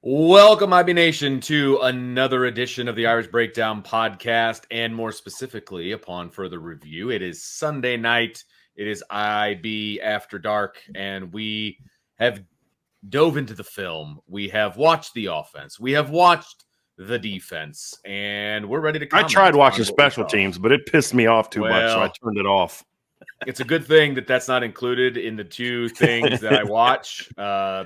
Welcome, IB Nation, to another edition of the Irish Breakdown podcast, and more specifically, upon further review, it is Sunday night. It is IB After Dark, and we have dove into the film. We have watched the offense. We have watched the defense, and we're ready to I comment. tried watching special teams, but it pissed me off too much, so I turned it off. It's a good thing that that's not included in the two things that I watch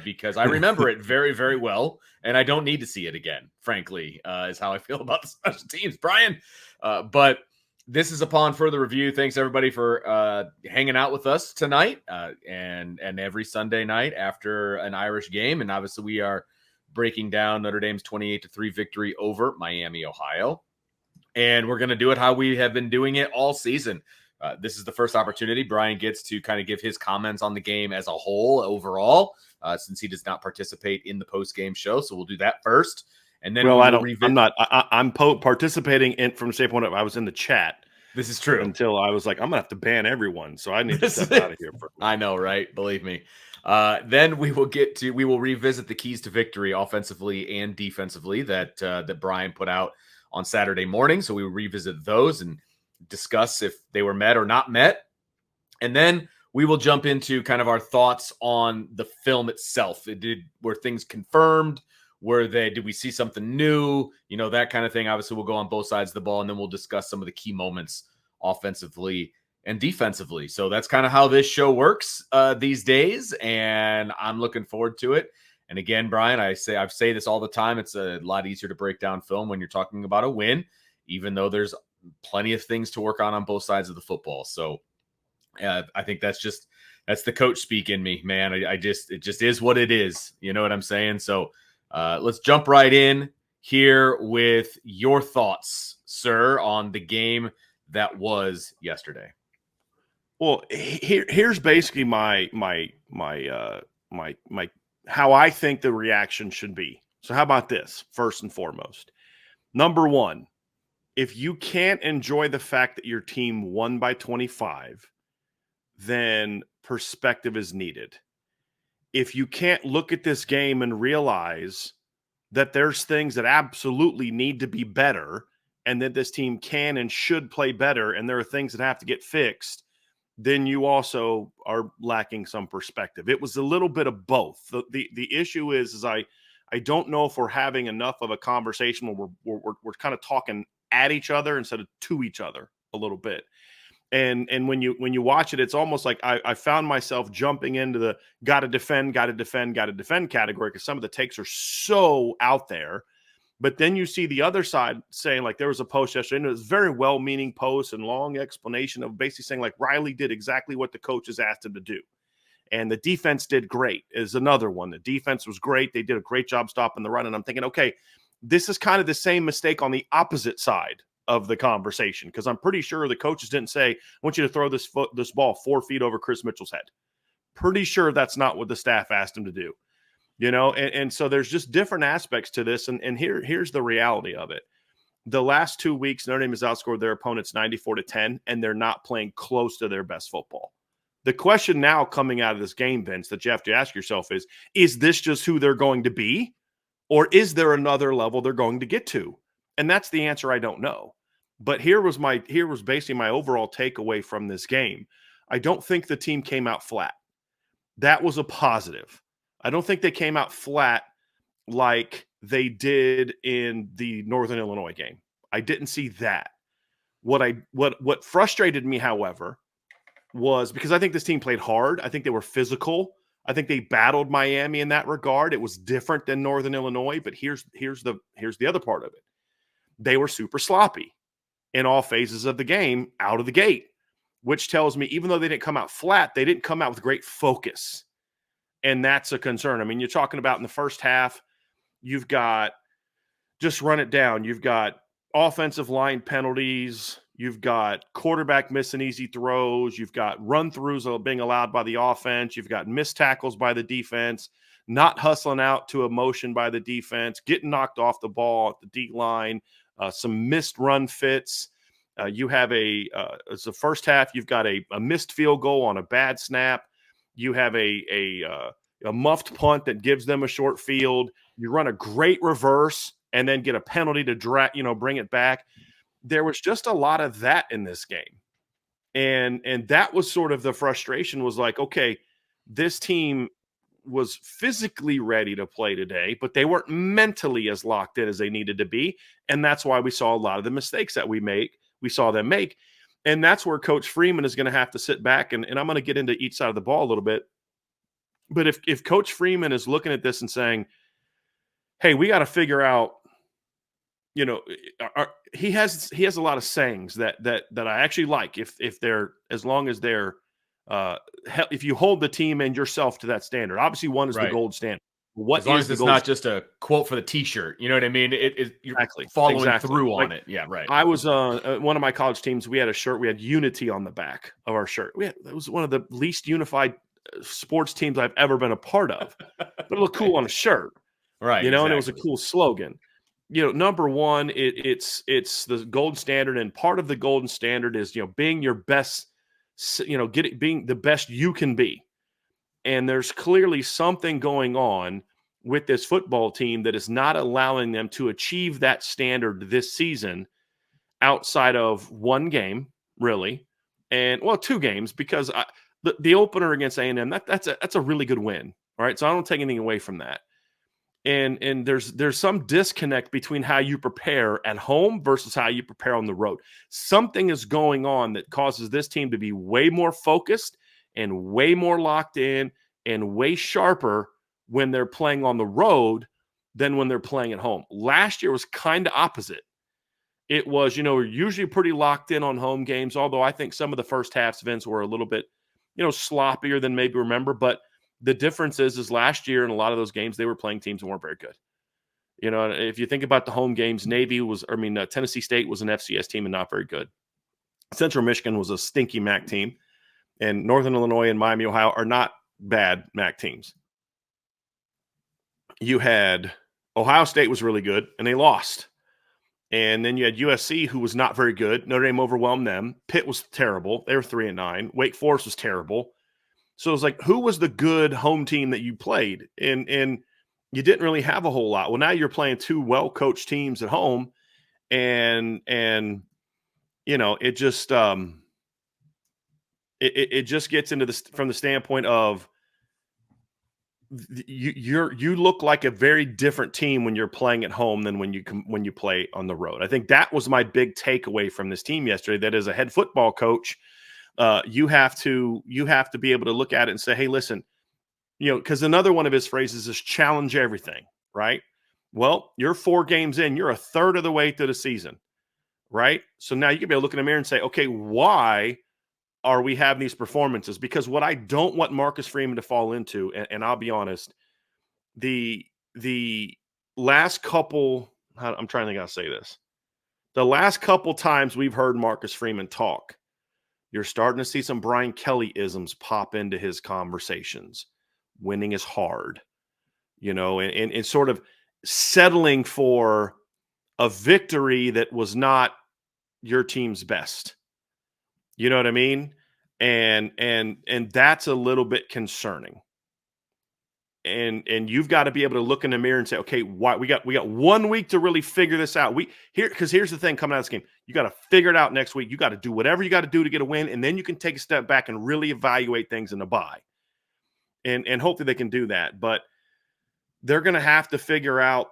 because I remember it very, very well, and I don't need to see it again, frankly, is how I feel about the special teams, Bryan. But this is upon further review. Thanks, everybody, for hanging out with us tonight and every Sunday night after an Irish game. And obviously, we are breaking down Notre Dame's 28-3 victory over Miami, Ohio. And we're going to do it how we have been doing it all season. This is the first opportunity Bryan gets to kind of give his comments on the game as a whole overall, since he does not participate in the post-game show. So we'll do that first. And then I'm participating in from the standpoint of I was in the chat. This is true. Until I was like, I'm going to have to ban everyone. So I need to step out of here. I know, right? Believe me. Then we will revisit the keys to victory offensively and defensively that Bryan put out on Saturday morning. So we will revisit those and discuss if they were met or not met. And then we will jump into kind of our thoughts on the film itself. Were things confirmed? Did we see something new? You know, that kind of thing. Obviously, we'll go on both sides of the ball, and then we'll discuss some of the key moments offensively and defensively. So that's kind of how this show works these days, and I'm looking forward to it. And again, Bryan, I say this all the time. It's a lot easier to break down film when you're talking about a win, even though there's plenty of things to work on both sides of the football. So I think that's the coach speak in me, man. It just is what it is. You know what I'm saying? So let's jump right in here with your thoughts, sir, on the game that was yesterday. Well, here's basically my how I think the reaction should be. So how about this? First and foremost, number one, if you can't enjoy the fact that your team won by 25, then perspective is needed. If you can't look at this game and realize that there's things that absolutely need to be better and that this team can and should play better and there are things that have to get fixed, then you also are lacking some perspective. It was a little bit of both. The issue is I don't know if we're having enough of a conversation where we're kind of talking at each other instead of to each other a little bit. And when you watch it, it's almost like I found myself jumping into the gotta defend category because some of the takes are so out there. But then you see the other side saying, like, there was a post yesterday, and it was a very well-meaning post and long explanation of basically saying, like, Riley did exactly what the coaches asked him to do. And the defense did great is another one. The defense was great. They did a great job stopping the run. And I'm thinking, okay, this is kind of the same mistake on the opposite side of the conversation, because I'm pretty sure the coaches didn't say, I want you to throw this ball 4 feet over Chris Mitchell's head. Pretty sure that's not what the staff asked him to do. You know, and so there's just different aspects to this. And here's the reality of it. The last 2 weeks, Notre Dame has outscored their opponents 94-10, and they're not playing close to their best football. The question now coming out of this game, Vince, that you have to ask yourself is this just who they're going to be? Or is there another level they're going to get to? And that's the answer I don't know. But here was basically my overall takeaway from this game. I don't think the team came out flat. That was a positive. I don't think they came out flat like they did in the Northern Illinois game. I didn't see that. What frustrated me, however, was because I think this team played hard. I think they were physical. I think they battled Miami in that regard. It was different than Northern Illinois, but here's the other part of it. They were super sloppy in all phases of the game out of the gate, which tells me even though they didn't come out flat, they didn't come out with great focus. And that's a concern. I mean, you're talking about in the first half, you've got, just run it down, you've got offensive line penalties, you've got quarterback missing easy throws, you've got run-throughs being allowed by the offense, you've got missed tackles by the defense, not hustling out to a motion by the defense, getting knocked off the ball at the D-line, some missed run fits. You have as the first half, you've got a missed field goal on a bad snap. You have a a muffed punt that gives them a short field. You run a great reverse and then get a penalty to bring it back. There was just a lot of that in this game. And that was sort of the frustration, was like, okay, this team was physically ready to play today, but they weren't mentally as locked in as they needed to be. And that's why we saw a lot of the mistakes that we saw them make. And that's where Coach Freeman is going to have to sit back. And I'm going to get into each side of the ball a little bit. But if Coach Freeman is looking at this and saying, hey, we got to figure out, he has a lot of sayings that I actually like. If they're, as long as they're, if you hold the team and yourself to that standard. Obviously, one is the gold standard. What as long is as the it's gold not standard? just a quote for the T-shirt, you know what I mean? You're Exactly. following through on it. Yeah, right. I was one of my college teams. We had a shirt. We had unity on the back of our shirt. It was one of the least unified sports teams I've ever been a part of. But it looked cool on a shirt, right? And it was a cool slogan. Number one, it's the golden standard, and part of the golden standard is being your best. Being the best you can be. And there's clearly something going on with this football team that is not allowing them to achieve that standard this season, outside of one game, really, and two games, because the opener against A&M, that's a really good win. All right, so I don't take anything away from that. And there's some disconnect between how you prepare at home versus how you prepare on the road. Something is going on that causes this team to be way more focused and way more locked in and way sharper when they're playing on the road than when they're playing at home. Last year was kind of opposite. It was, we're usually pretty locked in on home games, although I think some of the first halves, Vince, were a little bit, sloppier than maybe remember. But the difference is last year in a lot of those games, they were playing teams that weren't very good. If you think about the home games, Tennessee State was an FCS team and not very good. Central Michigan was a stinky MAC team. And Northern Illinois and Miami, Ohio are not bad MAC teams. You had Ohio State was really good, and they lost. And then you had USC, who was not very good. Notre Dame overwhelmed them. Pitt was terrible. They were 3-9. Wake Forest was terrible. So it was like, who was the good home team that you played? And you didn't really have a whole lot. Well, now you're playing two well-coached teams at home, and it just it just gets into this from the standpoint of you look like a very different team when you're playing at home than when you play on the road. I think that was my big takeaway from this team yesterday. That as a head football coach, you have to be able to look at it and say, hey, listen, because another one of his phrases is challenge everything, right? Well, you're 4 games in, you're a third of the way through the season, right? So now you can be able to look in the mirror and say, okay, why are we having these performances? Because what I don't want Marcus Freeman to fall into, and I'll be honest, the last couple, I'm trying to think how to say this. The last couple times we've heard Marcus Freeman talk, you're starting to see some Brian Kelly-isms pop into his conversations. Winning is hard, and sort of settling for a victory that was not your team's best. You know what I mean? And that's a little bit concerning. And you've got to be able to look in the mirror and say, okay, why we got 1 week to really figure this out. Because here's the thing coming out of this game, you got to figure it out next week. You got to do whatever you got to do to get a win, and then you can take a step back and really evaluate things in the bye. And hopefully they can do that. But they're going to have to figure out.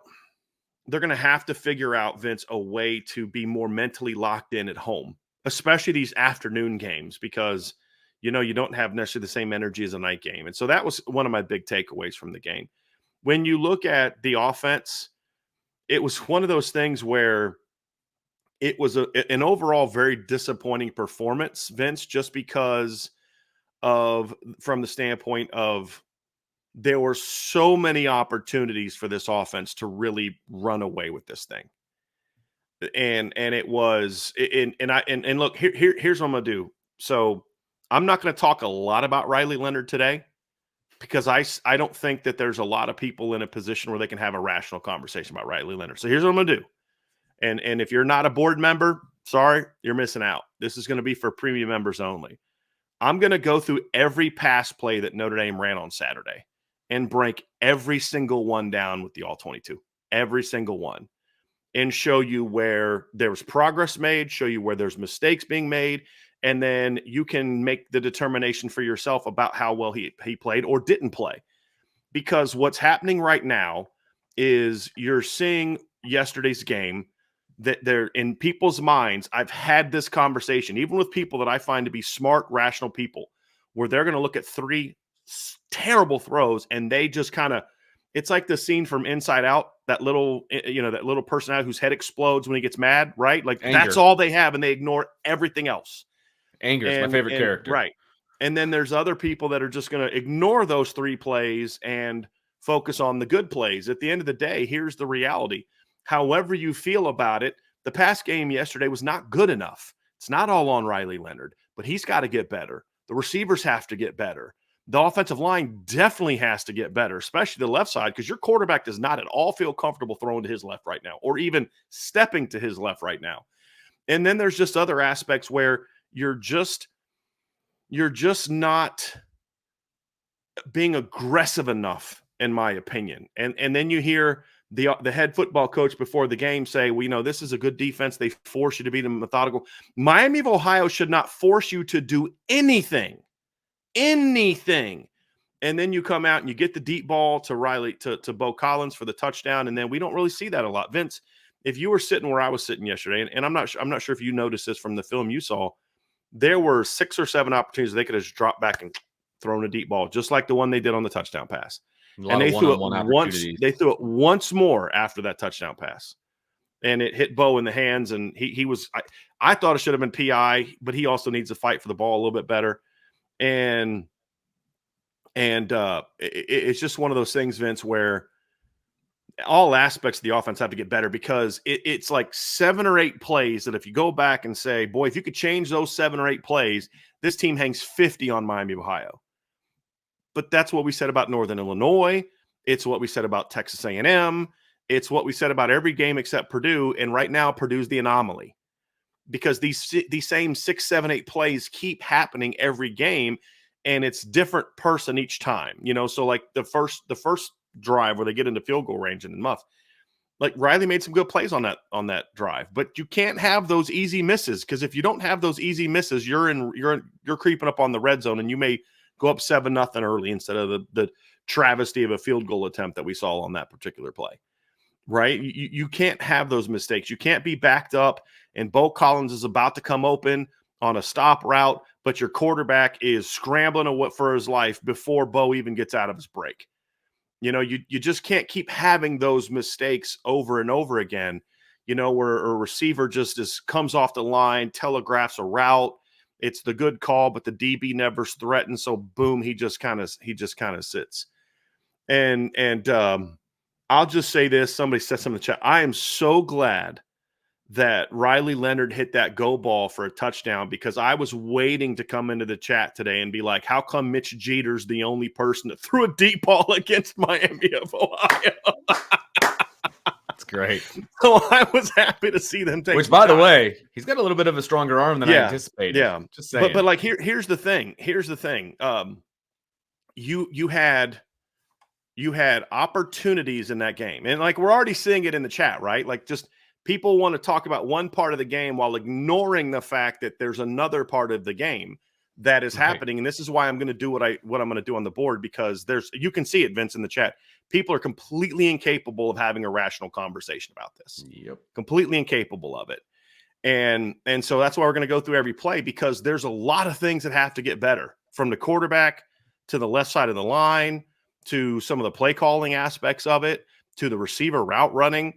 They're going to have to figure out, Vince, a way to be more mentally locked in at home, especially these afternoon games, because you don't have necessarily the same energy as a night game. And so that was one of my big takeaways from the game. When you look at the offense, it was one of those things where it was an overall very disappointing performance, Vince, just because from the standpoint of there were so many opportunities for this offense to really run away with this thing. And it was, and look, here's what I'm going to do. So I'm not going to talk a lot about Riley Leonard today, because I don't think that there's a lot of people in a position where they can have a rational conversation about Riley Leonard. So here's what I'm going to do. And if you're not a board member, sorry, you're missing out. This is going to be for premium members only. I'm going to go through every pass play that Notre Dame ran on Saturday, and break every single one down with the all 22, every single one, and show you where there was progress made, show you where there's mistakes being made, and then you can make the determination for yourself about how well he played or didn't play. Because what's happening right now is you're seeing yesterday's game that they're in people's minds. I've had this conversation, even with people that I find to be smart, rational people, where they're going to look at three terrible throws and they just kind of, it's like the scene from Inside Out, that little, that little person out whose head explodes when he gets mad, right? Like that's Anger. all they have and they ignore everything else. Anger is my favorite character. Right. And then there's other people that are just going to ignore those three plays and focus on the good plays. At the end of the day, here's the reality. However you feel about it, the pass game yesterday was not good enough. It's not all on Riley Leonard, but he's got to get better. The receivers have to get better. The offensive line definitely has to get better, especially the left side, because your quarterback does not at all feel comfortable throwing to his left right now or even stepping to his left right now. And then there's just other aspects where you're just not being aggressive enough, in my opinion. And then you hear the head football coach before the game say, well, this is a good defense. They force you to be methodical. Miami of Ohio should not force you to do anything. And then you come out and you get the deep ball to Riley, to Bo Collins for the touchdown. And then we don't really see that a lot. Vince, if you were sitting where I was sitting yesterday, and I'm not sure if you noticed this from the film you saw, there were 6 or 7 opportunities they could have just dropped back and thrown a deep ball, just like the one they did on the touchdown pass. And they threw it once more after that touchdown pass. And it hit Bo in the hands, and he was I thought it should have been PI, but he also needs to fight for the ball a little bit better. And it's just one of those things, Vince, where all aspects of the offense have to get better, because it's like 7 or 8 plays that if you go back and say, boy, if you could change those 7 or 8 plays, this team hangs 50 on Miami of Ohio. But that's what we said about Northern Illinois. It's what we said about Texas A&M. It's what we said about every game except Purdue. And right now, Purdue's the anomaly, because these same 6, 7, 8 plays keep happening every game, and it's different person each time. So like the first drive where they get into field goal range and muff, like Riley made some good plays on that drive, but you can't have those easy misses, because if you don't have those easy misses, you're creeping up on the red zone, and you may go up 7-0 early instead of the travesty of a field goal attempt that we saw on that particular play. Right? You can't have those mistakes. You can't be backed up and Bo Collins is about to come open on a stop route, but your quarterback is scrambling for his life before Bo even gets out of his break. You just can't keep having those mistakes over and over again, where a receiver just comes off the line, telegraphs a route. It's the good call, but the DB never threatens. So boom, he just kind of sits. And I'll just say this. Somebody said something in the chat. I am so glad that Riley Leonard hit that go ball for a touchdown, because I was waiting to come into the chat today and be like, how come Mitch Jeter's the only person that threw a deep ball against Miami of Ohio? That's great. So I was happy to see them take. Which, by the way, he's got a little bit of a stronger arm than I anticipated. Yeah, just saying. But like here's the thing. You had opportunities in that game, and like we're already seeing it in the chat, right? Like just people want to talk about one part of the game while ignoring the fact that there's another part of the game that is happening. And this is why I'm going to do what I'm going to do on the board, because you can see it, Vince, in the chat. People are completely incapable of having a rational conversation about this. Yep. Completely incapable of it. And so that's why we're going to go through every play, because there's a lot of things that have to get better, from the quarterback to the left side of the line, to some of the play calling aspects of it, to the receiver route running.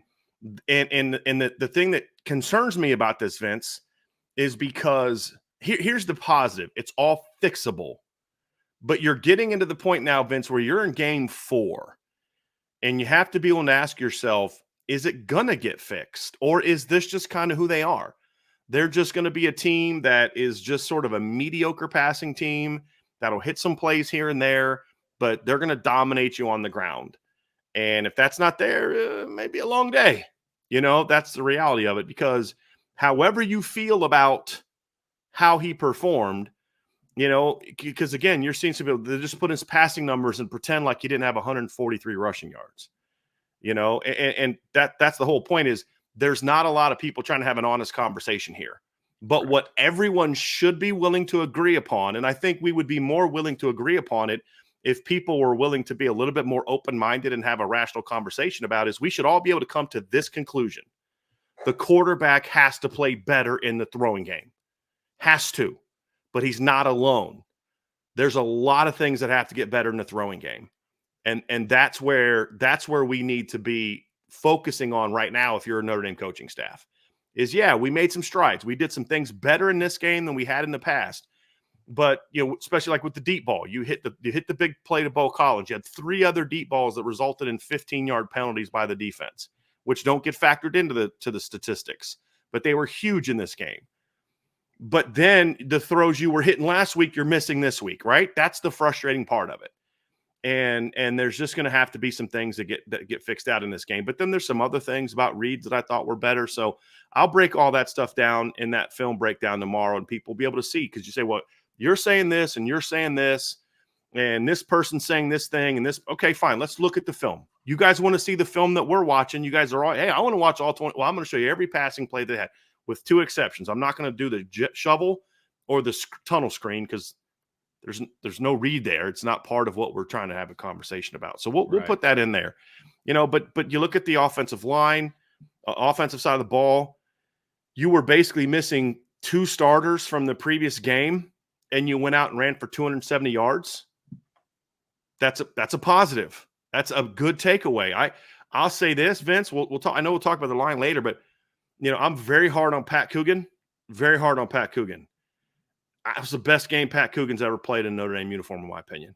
And the thing that concerns me about this, Vince, is because here's the positive. It's all fixable. But you're getting into the point now, Vince, where you're in game 4. And you have to be able to ask yourself, is it going to get fixed? Or is this just kind of who they are? They're just going to be a team that is just sort of a mediocre passing team that'll hit some plays here and there, but they're going to dominate you on the ground. And if that's not there, it may be a long day. That's the reality of it, because however you feel about how he performed, Because again, you're seeing some people they just put his passing numbers and pretend like he didn't have 143 rushing yards. And that's the whole point is there's not a lot of people trying to have an honest conversation here. But what everyone should be willing to agree upon, and I think we would be more willing to agree upon it if people were willing to be a little bit more open-minded and have a rational conversation about, is we should all be able to come to this conclusion. The quarterback has to play better in the throwing game. Has to. But he's not alone. There's a lot of things that have to get better in the throwing game. And that's where we need to be focusing on right now if you're a Notre Dame coaching staff. Is we made some strides. We did some things better in this game than we had in the past. But especially like with the deep ball, you hit the big play to Bo Collins. You had 3 other deep balls that resulted in 15-yard penalties by the defense, which don't get factored into the statistics, but they were huge in this game. But then the throws you were hitting last week, you're missing this week, right? That's the frustrating part of it. And there's just going to have to be some things that get fixed out in this game. But then there's some other things about reads that I thought were better. So I'll break all that stuff down in that film breakdown tomorrow, and people will be able to see, because you say, well, you're saying this and you're saying this, and this person's saying this thing and this. Okay, fine. Let's look at the film. You guys want to see the film that we're watching. You guys are all, hey, I want to watch all 20. Well, I'm going to show you every passing play they had, with 2 exceptions. I'm not going to do the shovel or the tunnel screen because there's no read there. It's not part of what we're trying to have a conversation about. So we'll put that in there, but you look at the offensive line, offensive side of the ball, you were basically missing 2 starters from the previous game, and you went out and ran for 270 yards. That's a positive. That's a good takeaway. I'll say this, Vince, we'll talk. I know we'll talk about the line later, but I'm very hard on Pat Coogan. Very hard on Pat Coogan. It was the best game Pat Coogan's ever played in Notre Dame uniform, in my opinion.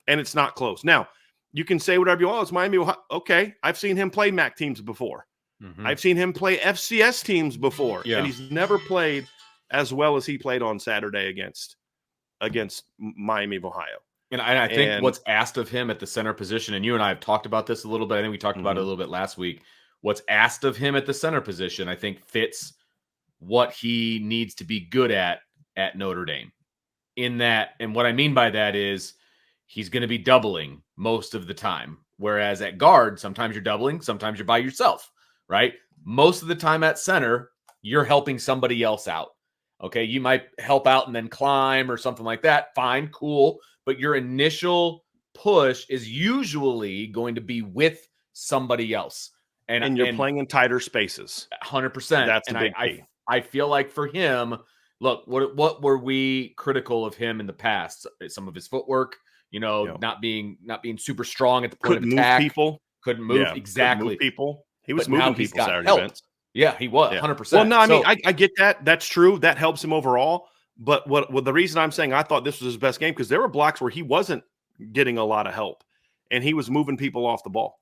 And it's not close. Now, you can say whatever you want. It's Miami, Ohio. Okay, I've seen him play MAC teams before. Mm-hmm. I've seen him play FCS teams before. Yeah. And he's never played as well as he played on Saturday against Miami of Ohio. And I think what's asked of him at the center position, and you and I have talked about this a little bit. I think we talked about it a little bit last week. What's asked of him at the center position, I think, fits what he needs to be good at Notre Dame. In that, and what I mean by that is he's going to be doubling most of the time. Whereas at guard, sometimes you're doubling, sometimes you're by yourself, right? Most of the time at center, you're helping somebody else out. Okay, you might help out and then climb or something like that. Fine, cool. But your initial push is usually going to be with somebody else. And you're playing in tighter spaces. 100%. That's the big key. I feel like for him, look, what were we critical of him in the past? Some of his footwork, not being super strong at the point of attack. Couldn't move. Exactly. Couldn't move people. He was moving people Saturday events. Yeah, he was 100%. Well, no, I mean, I get that. That's true. That helps him overall. But what the reason I'm saying I thought this was his best game, because there were blocks where he wasn't getting a lot of help, and he was moving people off the ball.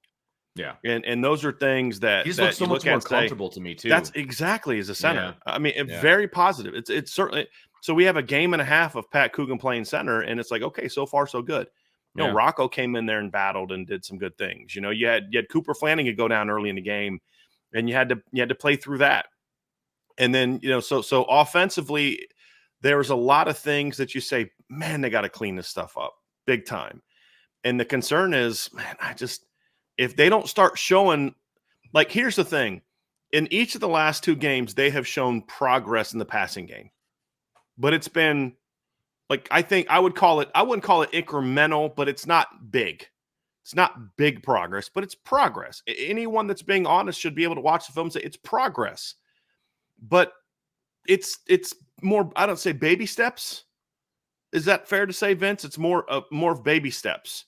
Yeah, and those are things that he's looked so much more comfortable to me too. That's exactly as a center. Yeah. I mean, very positive. It's certainly. So we have a game and a half of Pat Coogan playing center, and it's like, okay, so far so good. Rocco came in there and battled and did some good things. You had Cooper Flanagan go down early in the game, and you had to play through that. And then so offensively, there was a lot of things that you say, man, they got to clean this stuff up big time. And the concern is, man, if they don't start showing, like, here's the thing. In each of the last 2 games, they have shown progress in the passing game. But it's been, like, I wouldn't call it incremental, but it's not big. It's not big progress, but it's progress. Anyone that's being honest should be able to watch the film and say it's progress. But it's more, I don't say baby steps. Is that fair to say, Vince? It's more of baby steps.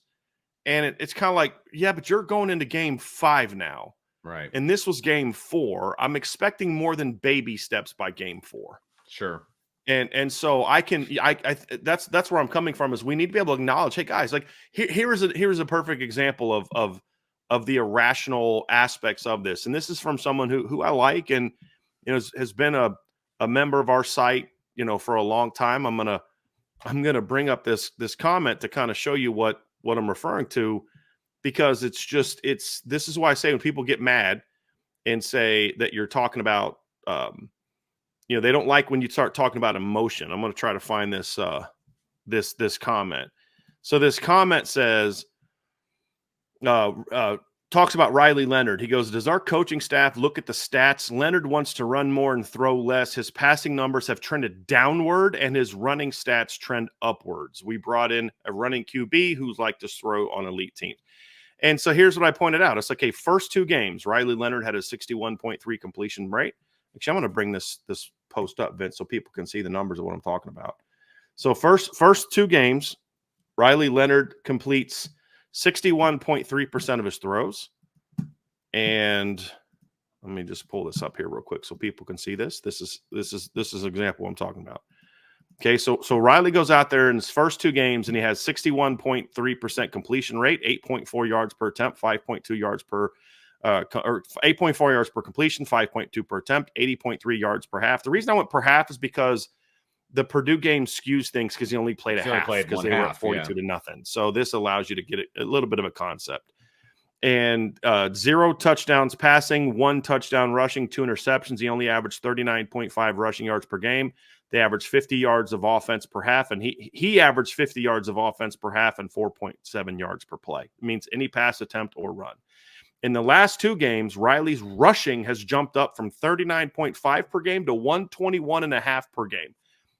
And it's kind of like, yeah, but you're going into game 5 now. Right. And this was game 4. I'm expecting more than baby steps by game 4. Sure. And so that's where I'm coming from, is we need to be able to acknowledge, hey guys, like here's a perfect example of the irrational aspects of this. And this is from someone who I like, and has been a member of our site, for a long time. I'm gonna bring up this comment to kind of show you what I'm referring to, because this is why I say when people get mad and say that you're talking about, they don't like when you start talking about emotion. I'm going to try to find this this comment. So this comment says, talks about Riley Leonard. He goes, does our coaching staff look at the stats? Leonard wants to run more and throw less. His passing numbers have trended downward and his running stats trend upwards. We brought in a running QB who's like to throw on elite teams. And so here's what I pointed out. It's like, okay, first 2 games, Riley Leonard had a 61.3 completion rate. Actually, I'm going to bring this post up, Vince, so people can see the numbers of what I'm talking about. So first 2 games, Riley Leonard completes 61.3% of his throws. And let me just pull this up here real quick so people can see this. This is an example I'm talking about. Okay, so Riley goes out there in his first 2 games and he has 61.3% completion rate, 8.4 yards per attempt, 5.2 yards per or 8.4 yards per completion, 5.2 per attempt, 80.3 yards per half. The reason I went per half is because the Purdue game skews things because he only played a half because they were at 42 to nothing. So this allows you to get a little bit of a concept. And 0 touchdowns passing, 1 touchdown rushing, 2 interceptions. He only averaged 39.5 rushing yards per game. They averaged 50 yards of offense per half, and he averaged 50 yards of offense per half and 4.7 yards per play. It means any pass attempt or run. In the last 2 games, Riley's rushing has jumped up from 39.5 per game to 121.5 per game.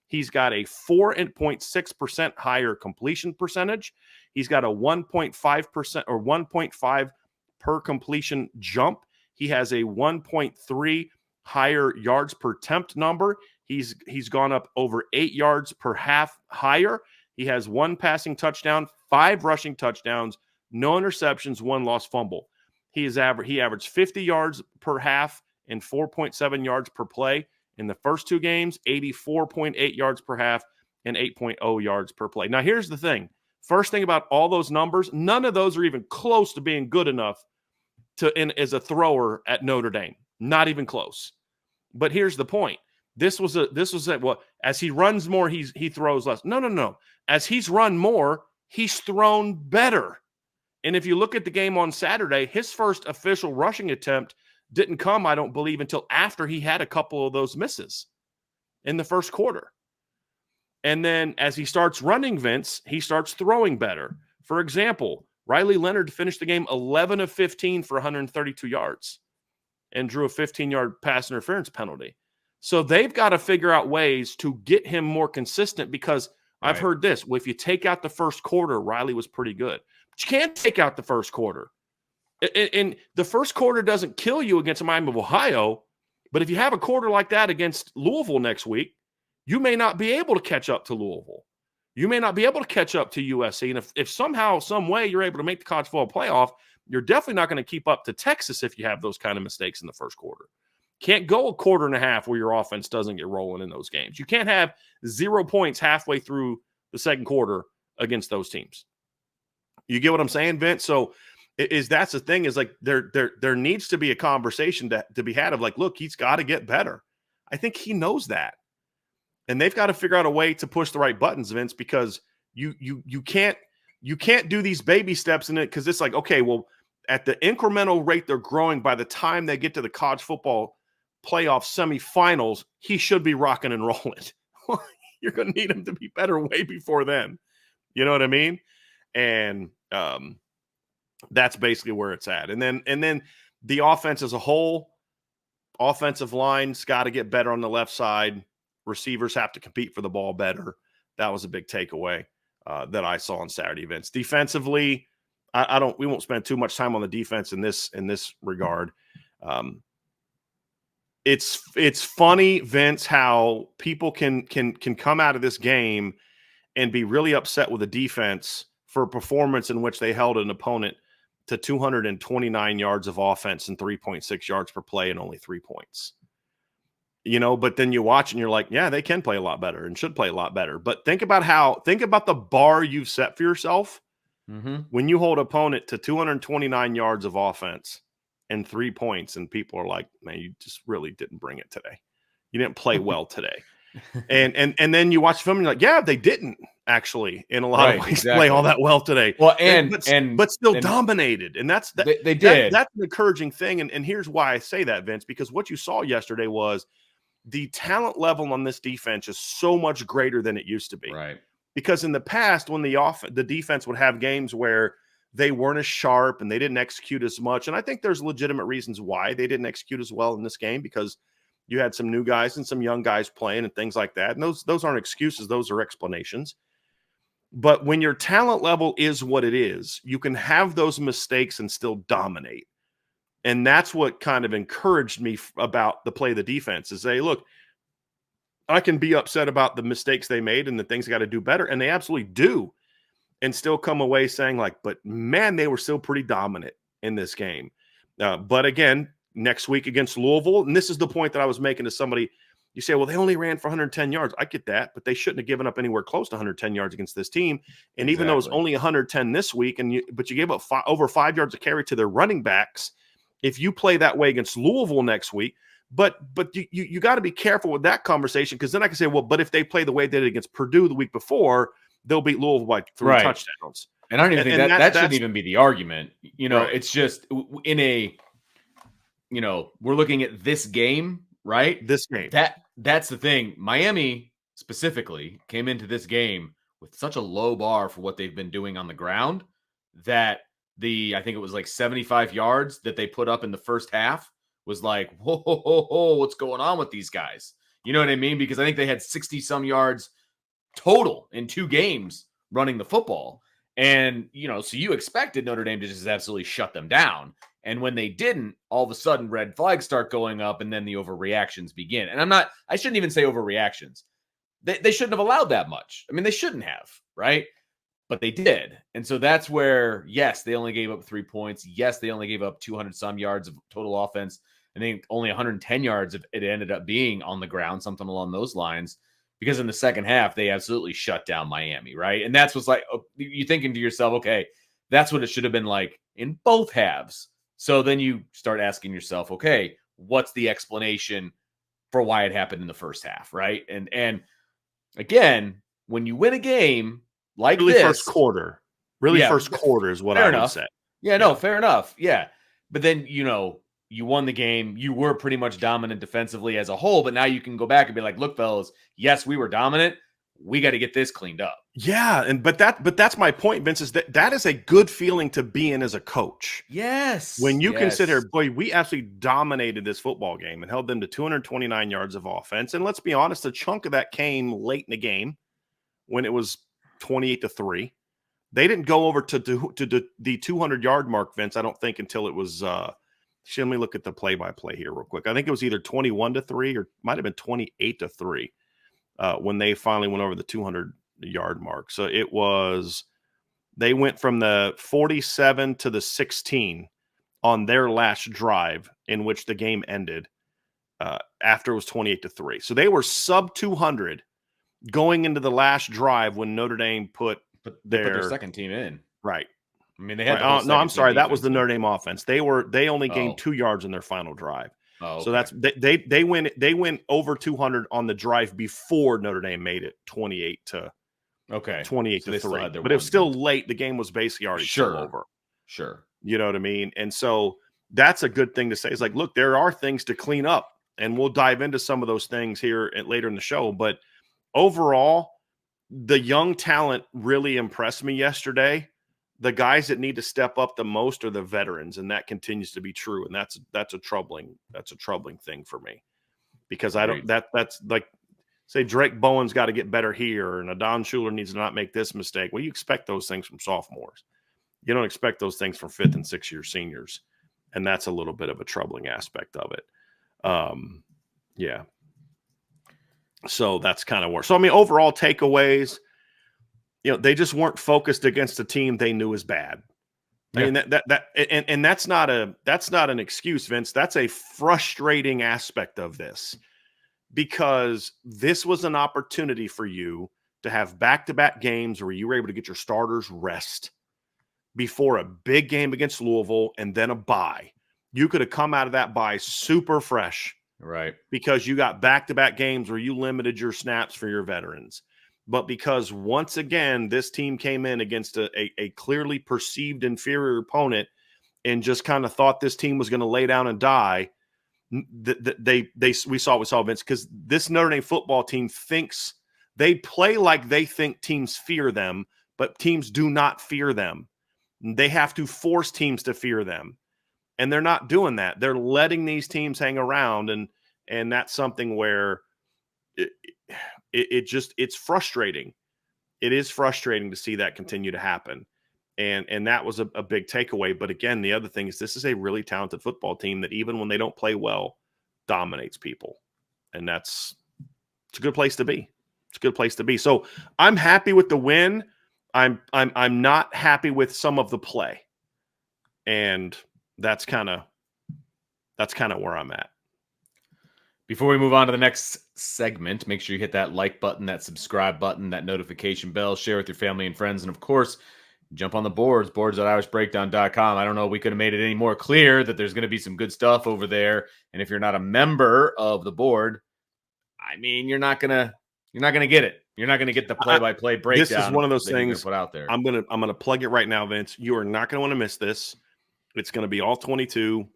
He's got a 4.6% higher completion percentage. He's got a 1.5% or 1.5 per completion jump. He has a 1.3 higher yards per attempt number. He's gone up over 8 yards per half higher. He has 1 passing touchdown, 5 rushing touchdowns, no interceptions, 1 lost fumble. He averaged 50 yards per half and 4.7 yards per play. In the first 2 games, 84.8 yards per half and 8.0 yards per play. Now, here's the thing. First thing about all those numbers, none of those are even close to being good enough as a thrower at Notre Dame. Not even close. But here's the point. This was as he runs more, he throws less. No. As he's run more, he's thrown better. And if you look at the game on Saturday, his first official rushing attempt didn't come, I don't believe, until after he had a couple of those misses in the first quarter. And then as he starts running, Vince, he starts throwing better. For example, Riley Leonard finished the game 11 of 15 for 132 yards and drew a 15-yard pass interference penalty. So they've got to figure out ways to get him more consistent because I've heard this. Well, if you take out the first quarter, Riley was pretty good. But you can't take out the first quarter. And the first quarter doesn't kill you against Miami of Ohio, but if you have a quarter like that against Louisville next week, you may not be able to catch up to Louisville. You may not be able to catch up to USC. And if somehow, some way you're able to make the college football playoff, you're definitely not going to keep up to Texas if you have those kind of mistakes in the first quarter. Can't go a quarter and a half where your offense doesn't get rolling in those games. You can't have 0 points halfway through the second quarter against those teams. You get what I'm saying, Vince? So that's the thing is like there needs to be a conversation to be had of like, look, he's got to get better. I think he knows that. And they've got to figure out a way to push the right buttons, Vince, because you can't do these baby steps in it because it's like, okay, well, at the incremental rate they're growing, by the time they get to the college football playoff semifinals, he should be rocking and rolling. You're going to need him to be better way before then. You know what I mean? And that's basically where it's at. And then the offense as a whole, offensive line's got to get better on the left side. Receivers have to compete for the ball better. That was a big takeaway that I saw on Saturday events. Defensively, we won't spend too much time on the defense in this regard. It's funny, Vince, how people can come out of this game and be really upset with the defense for a performance in which they held an opponent to 229 yards of offense and 3.6 yards per play and only 3 points. You know, but then you watch and you're like, yeah, they can play a lot better and should play a lot better. But think about the bar you've set for yourself when you hold opponent to 229 yards of offense and 3 points, and people are like, man, you just really didn't bring it today. You didn't play well today. And then you watch the film and you're like, yeah, they didn't actually in a lot of ways play all that well today. Well, but still dominated. And they did. That's an encouraging thing. And here's why I say that, Vince, because what you saw yesterday was the talent level on this defense is so much greater than it used to be. Right. Because in the past, when the defense would have games where they weren't as sharp and they didn't execute as much, and I think there's legitimate reasons why they didn't execute as well in this game, because you had some new guys and some young guys playing and things like that. And those aren't excuses; those are explanations. But when your talent level is what it is, you can have those mistakes and still dominate. And that's what kind of encouraged me about the play of the defense is say, look, I can be upset about the mistakes they made and the things they got to do better. And they absolutely do. And still come away saying like, but man, they were still pretty dominant in this game. But again, next week against Louisville, and this is the point that I was making to somebody, you say, well, they only ran for 110 yards. I get that, but they shouldn't have given up anywhere close to 110 yards against this team. And even though it was only 110 this week, but you gave up over 5 yards of carry to their running backs, if you play that way against Louisville next week, but you got to be careful with that conversation, because then I can say, well, but if they play the way they did against Purdue the week before, they'll beat Louisville by 3 touchdowns. And I don't even think that shouldn't even be the argument. Right. It's just in a, we're looking at this game, right? This game. That's the thing. Miami specifically came into this game with such a low bar for what they've been doing on the ground that I think it was like 75 yards that they put up in the first half was like, whoa, what's going on with these guys? You know what I mean? Because I think they had 60 some yards total in 2 games running the football. And, so you expected Notre Dame to just absolutely shut them down. And when they didn't, all of a sudden red flags start going up and then the overreactions begin. And I shouldn't even say overreactions. They shouldn't have allowed that much. I mean, they shouldn't have, right? But they did. And so that's where, yes, they only gave up 3 points. Yes, they only gave up 200 some yards of total offense. I think only 110 yards it ended up being on the ground, something along those lines. Because in the second half, they absolutely shut down Miami, right? And that's what's like, you're thinking to yourself, okay, that's what it should have been like in both halves. So then you start asking yourself, okay, what's the explanation for why it happened in the first half, right? And again, when you win a game like really this, first quarter is what I would say. Yeah, no, fair enough. Yeah. But then, you won the game. You were pretty much dominant defensively as a whole, but now you can go back and be like, look, fellas, yes, we were dominant. We got to get this cleaned up. Yeah, but that's my point, Vince, is that is a good feeling to be in as a coach. Yes. When you consider, boy, we absolutely dominated this football game and held them to 229 yards of offense. And let's be honest, a chunk of that came late in the game when it was 28-3. They didn't go over to the 200-yard mark, Vince, I don't think, until it was let me look at the play-by-play here real quick. I think it was either 21-3 or might have been 28-3 when they finally went over the 200-yard mark. So they went from the 47 to the 16 on their last drive, in which the game ended after it was 28-3. So they were sub 200 going into the last drive when Notre Dame put their second team in. Right. I mean, they had no, I'm sorry. That was the Notre Dame offense. They only gained 2 yards in their final drive. Oh, okay. So that's they went over 200 on the drive before Notre Dame made it 28-3. But it was still late. The game was basically already still over. Sure. You know what I mean? And so that's a good thing to say. It's like, look, there are things to clean up, and we'll dive into some of those things here later in the show. But overall, the young talent really impressed me yesterday. The guys that need to step up the most are the veterans, and that continues to be true. And that's a troubling thing for me, because that's like, say Drake Bowen's got to get better here, and Adon Schuler needs to not make this mistake. Well, you expect those things from sophomores. You don't expect those things from 5th and 6th year seniors, and that's a little bit of a troubling aspect of it. Yeah. So that's kind of worse. So I mean, overall takeaways. They just weren't focused against a team they knew was bad. I mean, and that's not an excuse, Vince. That's a frustrating aspect of this, because this was an opportunity for you to have back-to-back games where you were able to get your starters rest before a big game against Louisville and then a bye. You could have come out of that bye super fresh, right? Because you got back-to-back games where you limited your snaps for your veterans. But because once again, this team came in against a clearly perceived inferior opponent and just kind of thought this team was going to lay down and die, we saw Vince, because this Notre Dame football team thinks They play like they think teams fear them, but teams do not fear them. They have to force teams to fear them. And they're not doing that. They're letting these teams hang around, and that's something where it's frustrating. It is frustrating to see that continue to happen. And that was a big takeaway. But again, the other thing is this is a really talented football team that even when they don't play well, dominates people. And it's a good place to be. It's a good place to be. So I'm happy with the win. I'm not happy with some of the play. And that's kind of where I'm at. Before we move on to the next segment, make sure you hit that like button, that subscribe button, that notification bell, share with your family and friends, and of course, jump on the boards.irishbreakdown.com. I don't know, we could have made it any more clear that there's going to be some good stuff over there. And if you're not a member of the board, I mean, you're not gonna get it. You're not gonna get the play-by-play breakdown. This is one of those things put out there. I'm gonna plug it right now, Vince. You are not gonna want to miss this. It's gonna be all 22.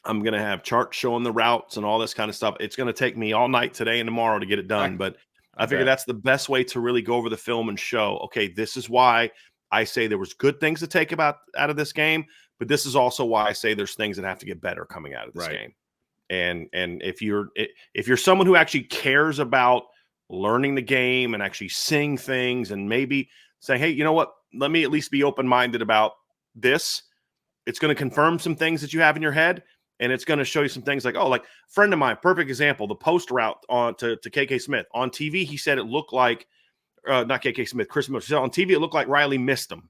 I'm gonna have charts showing the routes and all this kind of stuff. It's gonna take me all night today and tomorrow to get it done, but I figure that's the best way to really go over the film and show, okay, this is why I say there was good things to take out of this game, but this is also why I say there's things that have to get better coming out of this game. And if you're someone who actually cares about learning the game and actually seeing things and maybe saying, hey, you know what, let me at least be open-minded about this. It's going to confirm some things that you have in your head, and it's going to show you some things like, oh, like a friend of mine, perfect example, the post route on to KK Smith. On TV, he said it looked like, not KK Smith, Chris Miller. On TV, it looked like Riley missed him.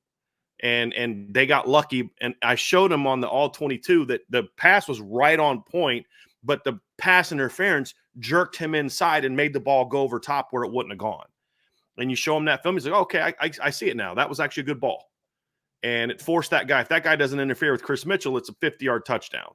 And they got lucky. And I showed him on the all 22 that the pass was right on point, but the pass interference jerked him inside and made the ball go over top where it wouldn't have gone. And you show him that film, he's like, okay, I see it now. That was actually a good ball. And it forced that guy. If that guy doesn't interfere with Chris Mitchell, it's a 50-yard touchdown.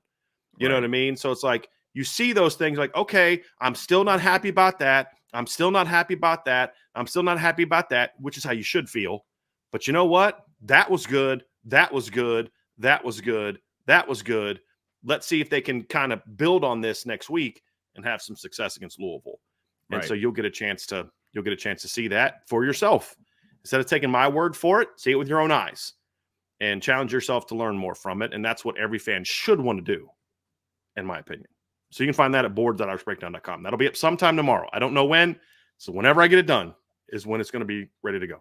You know what I mean? So it's like you see those things like, okay, I'm still not happy about that. I'm still not happy about that. I'm still not happy about that, which is how you should feel. But you know what? That was good. That was good. That was good. That was good. Let's see if they can kind of build on this next week and have some success against Louisville. And so you'll get a chance to see that for yourself. Instead of taking my word for it, see it with your own eyes and challenge yourself to learn more from it. And that's what every fan should want to do, in my opinion. So you can find that at boards.irishbreakdown.com. That'll be up sometime tomorrow. I don't know when. So whenever I get it done is when it's going to be ready to go.